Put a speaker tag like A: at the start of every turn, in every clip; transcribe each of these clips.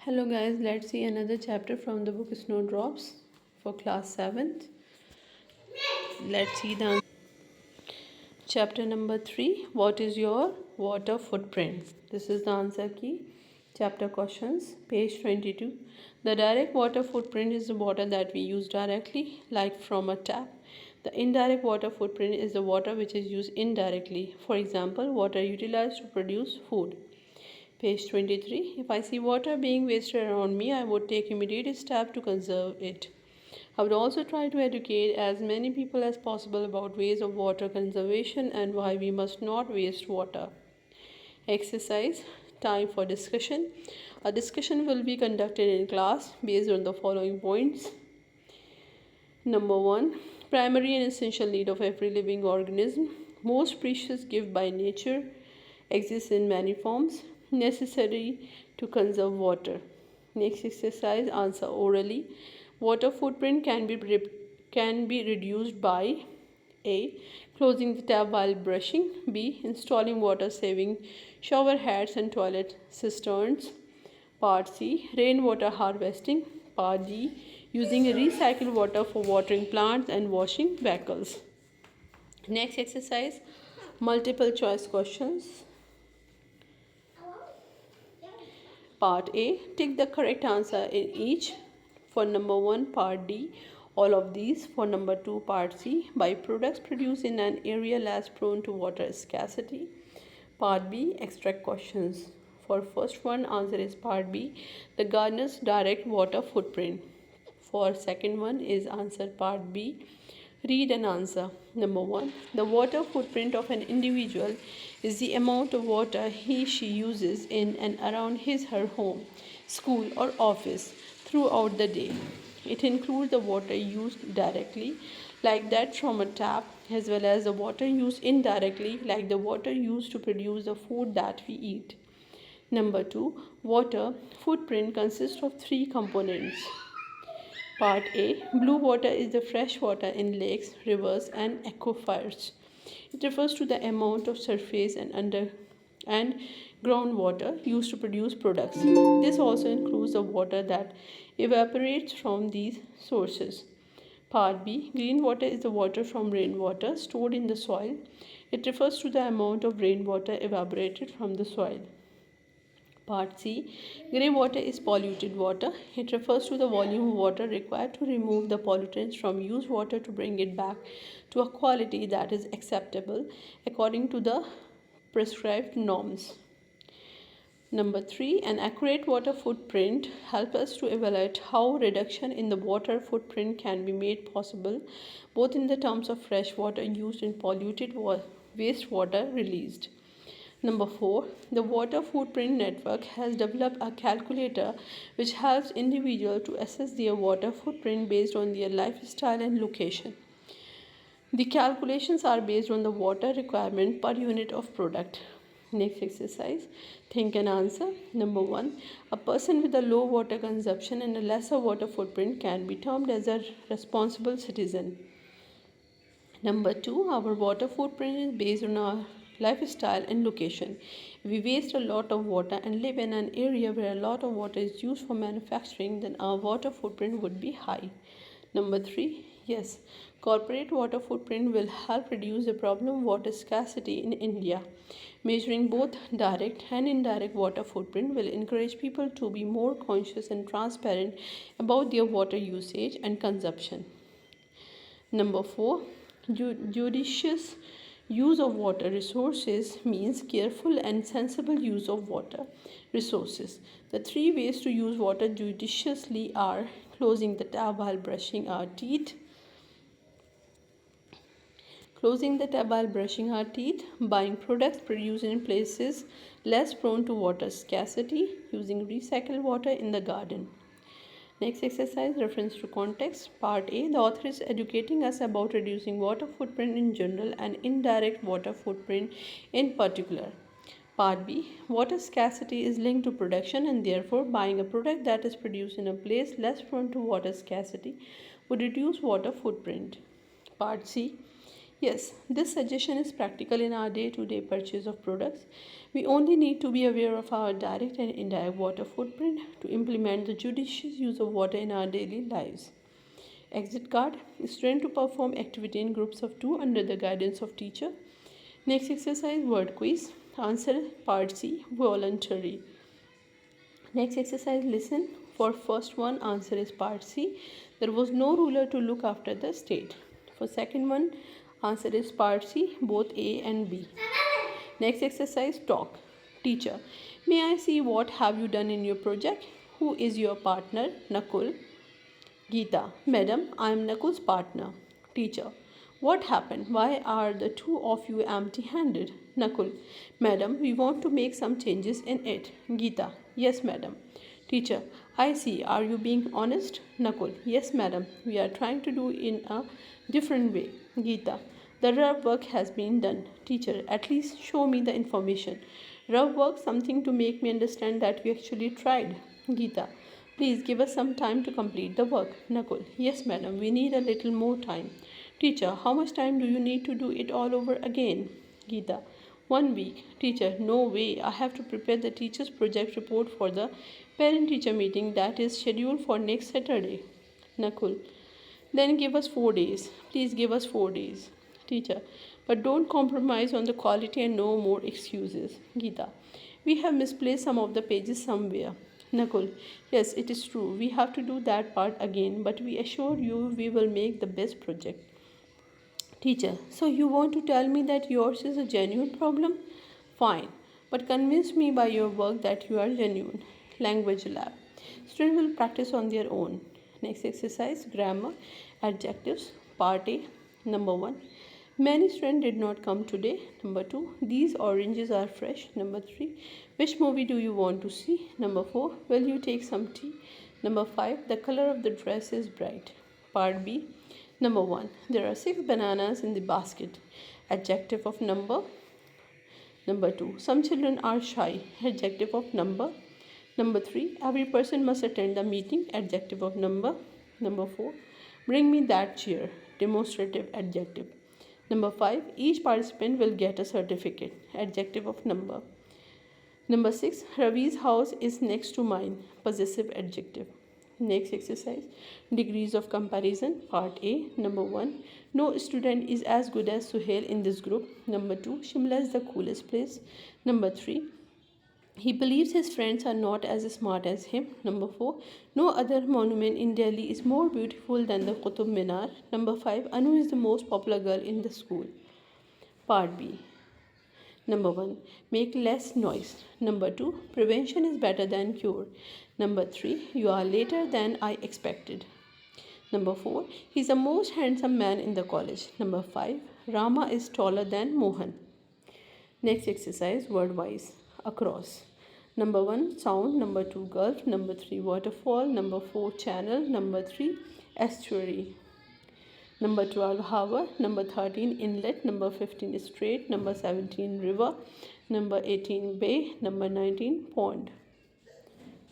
A: Hello guys, let's see another chapter from the book Snowdrops for class 7th. Let's see the chapter number 3. What is your water footprint? This is the answer key. Chapter questions, page 22. The direct water footprint is the water that we use directly, like from a tap. The indirect water footprint is the water which is used indirectly. For example, water utilized to produce food. Page 23. If I see water being wasted around me, I would take immediate steps to conserve it. I would also try to educate as many people as possible about ways of water conservation and why we must not waste water. Exercise. Time for discussion. A discussion will be conducted in class based on the following points. Number 1. Primary and essential need of every living organism. Most precious gift by nature exists in many forms necessary to conserve water. Next exercise, answer orally. Water footprint can be reduced by A. Closing the tap while brushing. B. Installing water saving shower heads and toilet cisterns. Part C. Rainwater harvesting. Part D. Using recycled water for watering plants and washing vehicles. Next exercise, multiple choice questions. Part A. Tick the correct answer in each. For number 1, part D, all of these. For number 2, part C, by products produced in an area less prone to water scarcity. Part B, extract questions. For first one, answer is part B, the gardener's direct water footprint. For second one is answer part B, read and answer. Number 1, the water footprint of an individual is the amount of water she uses in and around her home, school or office throughout the day. It includes the water used directly, like that from a tap, as well as the water used indirectly, like the water used to produce the food that we eat. Number 2, water footprint consists of 3 components. Part A. Blue water is the fresh water in lakes, rivers and aquifers. It refers to the amount of surface and groundwater used to produce products. This also includes the water that evaporates from these sources. Part B. Green water is the water from rainwater stored in the soil. It refers to the amount of rainwater evaporated from the soil. Part C. Grey water is polluted water. It refers to the volume of water required to remove the pollutants from used water to bring it back to a quality that is acceptable according to the prescribed norms. Number 3. An accurate water footprint helps us to evaluate how reduction in the water footprint can be made possible, both in the terms of fresh water used and polluted wastewater released. Number 4. The Water Footprint Network has developed a calculator which helps individuals to assess their water footprint based on their lifestyle and location. The calculations are based on the water requirement per unit of product. Next exercise, think and answer. Number 1. A person with a low water consumption and a lesser water footprint can be termed as a responsible citizen. Number 2. Our water footprint is based on our lifestyle and location. If we waste a lot of water and live in an area where a lot of water is used for manufacturing, then our water footprint would be high. Number 3. Yes, corporate water footprint will help reduce the problem of water scarcity in India. Measuring both direct and indirect water footprint will encourage people to be more conscious and transparent about their water usage and consumption. Number 4. Judicious use of water resources means careful and sensible use of water resources. The 3 ways to use water judiciously are closing the tap while brushing our teeth, buying products produced in places less prone to water scarcity, using recycled water in the garden. Next exercise, reference to context. Part A. The author is educating us about reducing water footprint in general and indirect water footprint in particular. Part B. Water scarcity is linked to production, and therefore buying a product that is produced in a place less prone to water scarcity would reduce water footprint. Part C. Yes, this suggestion is practical in our day-to-day purchase of products. We only need to be aware of our direct and indirect water footprint to implement the judicious use of water in our daily lives. Exit card is trained to perform activity in groups of 2 under the guidance of teacher. Next exercise, word quiz. Answer part C, voluntary. Next exercise, listen. For first one, answer is part C. There was no ruler to look after the state. For second one, answer is part C, both A and B. Next exercise, talk. Teacher, may I see what have you done in your project? Who is your partner? Nakul. Geeta, Madam, I am Nakul's partner. Teacher, what happened? Why are the two of you empty handed? Nakul, Madam, we want to make some changes in it. Geeta, yes, Madam. Teacher, I see. Are you being honest? Nakul, yes, Madam. We are trying to do in a different way. Geeta, the rough work has been done. Teacher, at least show me the information. Rough work, something to make me understand that we actually tried. Geeta, please give us some time to complete the work. Nakul, yes, madam, we need a little more time. Teacher, how much time do you need to do it all over again? Geeta, 1 week. Teacher, no way. I have to prepare the teacher's project report for the parent teacher meeting that is scheduled for next Saturday. Nakul, then give us 4 days. Please give us 4 days. Teacher, but don't compromise on the quality and no more excuses. Geeta, we have misplaced some of the pages somewhere. Nakul, yes, it is true. We have to do that part again, but we assure you we will make the best project. Teacher, so you want to tell me that yours is a genuine problem? Fine, but convince me by your work that you are genuine. Language lab. Students will practice on their own. Next exercise, grammar, adjectives, part A. Number 1. Many students did not come today. Number 2. These oranges are fresh. Number 3. Which movie do you want to see? Number 4. Will you take some tea? Number 5. The color of the dress is bright. Part B. Number 1. There are 6 bananas in the basket. Adjective of number. Number 2. Some children are shy. Adjective of number. Number 3. Every person must attend the meeting. Adjective of number. Number 4. Bring me that chair. Demonstrative adjective. Number 5. Each participant will get a certificate. Adjective of number. Number 6. Ravi's house is next to mine. Possessive adjective. Next exercise. Degrees of comparison. Part A. Number 1. No student is as good as Suhail in this group. Number 2. Shimla is the coolest place. Number 3. He believes his friends are not as smart as him. Number 4. No other monument in Delhi is more beautiful than the Qutub Minar. Number 5. Anu is the most popular girl in the school. Part B. Number 1. Make less noise. Number 2. Prevention is better than cure. Number 3. You are later than I expected. Number 4. He is the most handsome man in the college. Number 5. Rama is taller than Mohan. Next exercise, word-wise. Across. Number 1, sound. Number 2, gulf. Number 3, waterfall. Number 4, channel. Number 3, estuary. Number 12, harbor. Number 13, inlet. Number 15, strait. Number 17, river. Number 18, bay. Number 19, pond.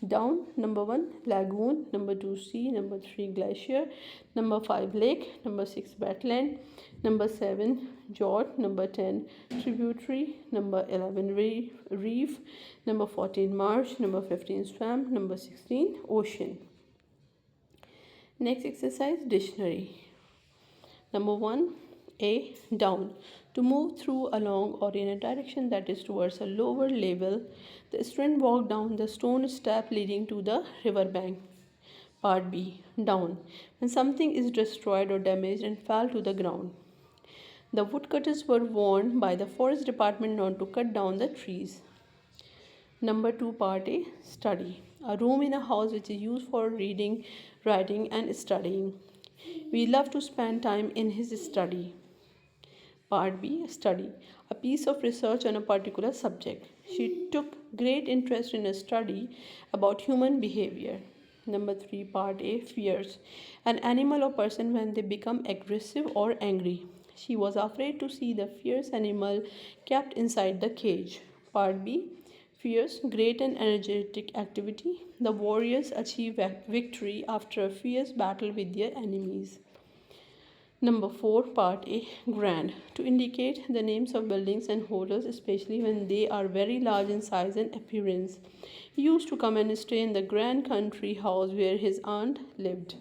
A: Down. Number 1, lagoon. Number 2, sea. Number 3, glacier. Number 5, lake. Number 6, wetland. Number 7, jot. Number 10, tributary. Number 11, reef. Number 14, marsh. Number 15, swamp. Number 16, ocean. Next exercise, dictionary. Number 1, A, down. To move through, along, or in a direction that is towards a lower level. The student walked down the stone step leading to the river bank. Part B, down. When something is destroyed or damaged and fell to the ground. The woodcutters were warned by the forest department not to cut down the trees. Number 2, part A, study. A room in a house which is used for reading, writing, and studying. We love to spend time in his study. Part B, study. A piece of research on a particular subject. She took great interest in a study about human behavior. Number 3, part A, fears. An animal or person when they become aggressive or angry. She was afraid to see the fierce animal kept inside the cage. Part B, fierce, great and energetic activity. The warriors achieve victory after a fierce battle with their enemies. Number 4, Part A, Grand, to indicate the names of buildings and hotels, especially when they are very large in size and appearance. He used to come and stay in the grand country house where his aunt lived.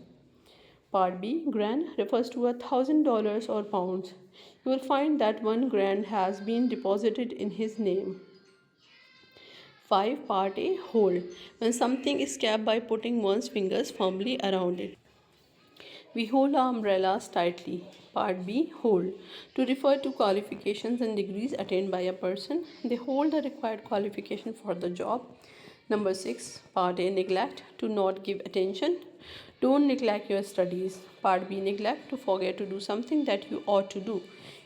A: Part B, Grand, refers to $1,000 or pounds. You will find that 1 grand has been deposited in his name. 5. Part A, Hold, when something is kept by putting one's fingers firmly around it. We hold our umbrellas tightly. Part B, Hold, to refer to qualifications and degrees attained by a person. They hold the required qualification for the job. Number 6, Part A, Neglect, to not give attention. Don't neglect your studies. Part B, Neglect, to forget to do something that you ought to do.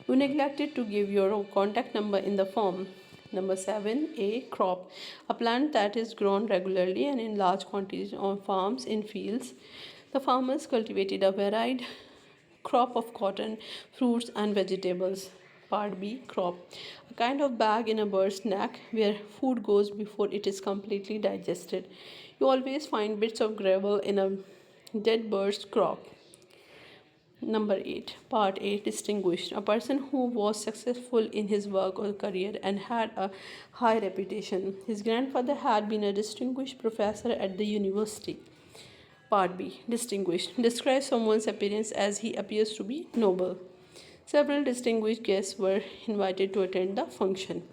A: You neglected to give your contact number in the form. Number 7, A, Crop, a plant that is grown regularly and in large quantities on farms in fields. The farmers cultivated a varied crop of cotton, fruits, and vegetables. Part B, Crop, a kind of bag in a bird's neck where food goes before it is completely digested. You always find bits of gravel in a dead bird's crop. Number 8, Part A, Distinguished, a person who was successful in his work or career and had a high reputation. His grandfather had been a distinguished professor at the university. Part B, Distinguished, describes someone's appearance as he appears to be noble. Several distinguished guests were invited to attend the function.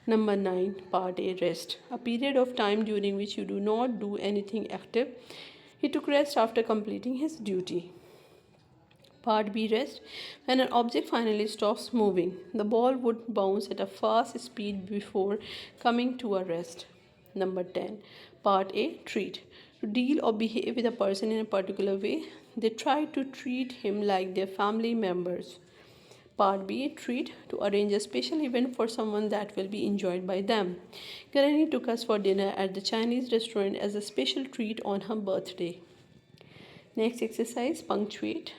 A: Number 9, Part A, Rest, a period of time during which you do not do anything active. He took rest after completing his duty. Part B, Rest, when an object finally stops moving. The ball would bounce at a fast speed before coming to a rest. Number 10, Part A, Treat, to deal or behave with a person in a particular way. They try to treat him like their family members. Part B, Treat, to arrange a special event for someone that will be enjoyed by them. Granny took us for dinner at the Chinese restaurant as a special treat on her birthday. Next exercise, Punctuate.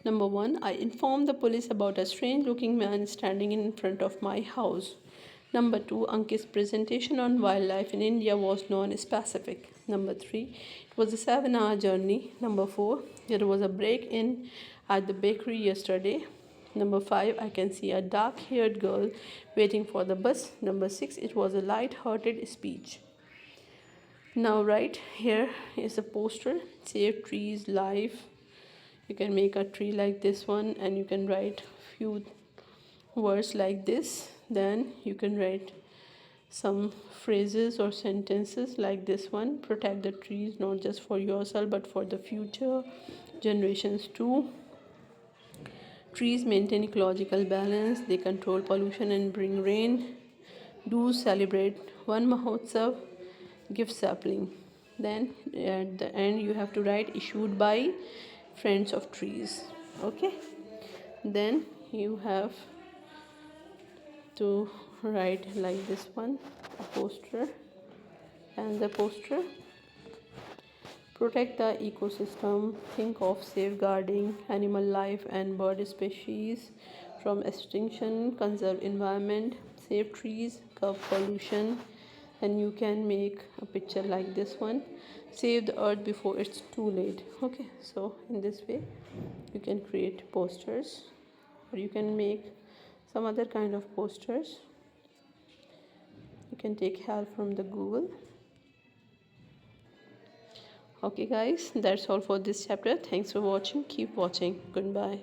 A: Number 1, I informed the police about a strange looking man standing in front of my house. Number 2, Ankit's presentation on wildlife in India was non-specific. Number 3, it was a 7-hour journey. Number 4, there was a break-in at the bakery yesterday. Number 5, I can see a dark-haired girl waiting for the bus. Number 6, it was a light-hearted speech. Now right here is a poster, Save Trees Life. You can make a tree like this one and you can write few words like this. Then you can write some phrases or sentences like this one. Protect the trees not just for yourself but for the future generations too. Trees maintain ecological balance. They control pollution and bring rain. Do celebrate one Mahotsav. Give sapling. Then at the end you have to write issued by Friends of Trees. Okay, then you have to write like this one, a poster, and the poster, protect the ecosystem, think of safeguarding animal life and bird species from extinction, conserve environment, save trees, curb pollution. And you can make a picture like this one, save the earth before it's too late. Okay, so in this way you can create posters or you can make some other kind of posters. You can take help from the Google. Okay guys, that's all for this chapter. Thanks for watching. Keep watching. Goodbye.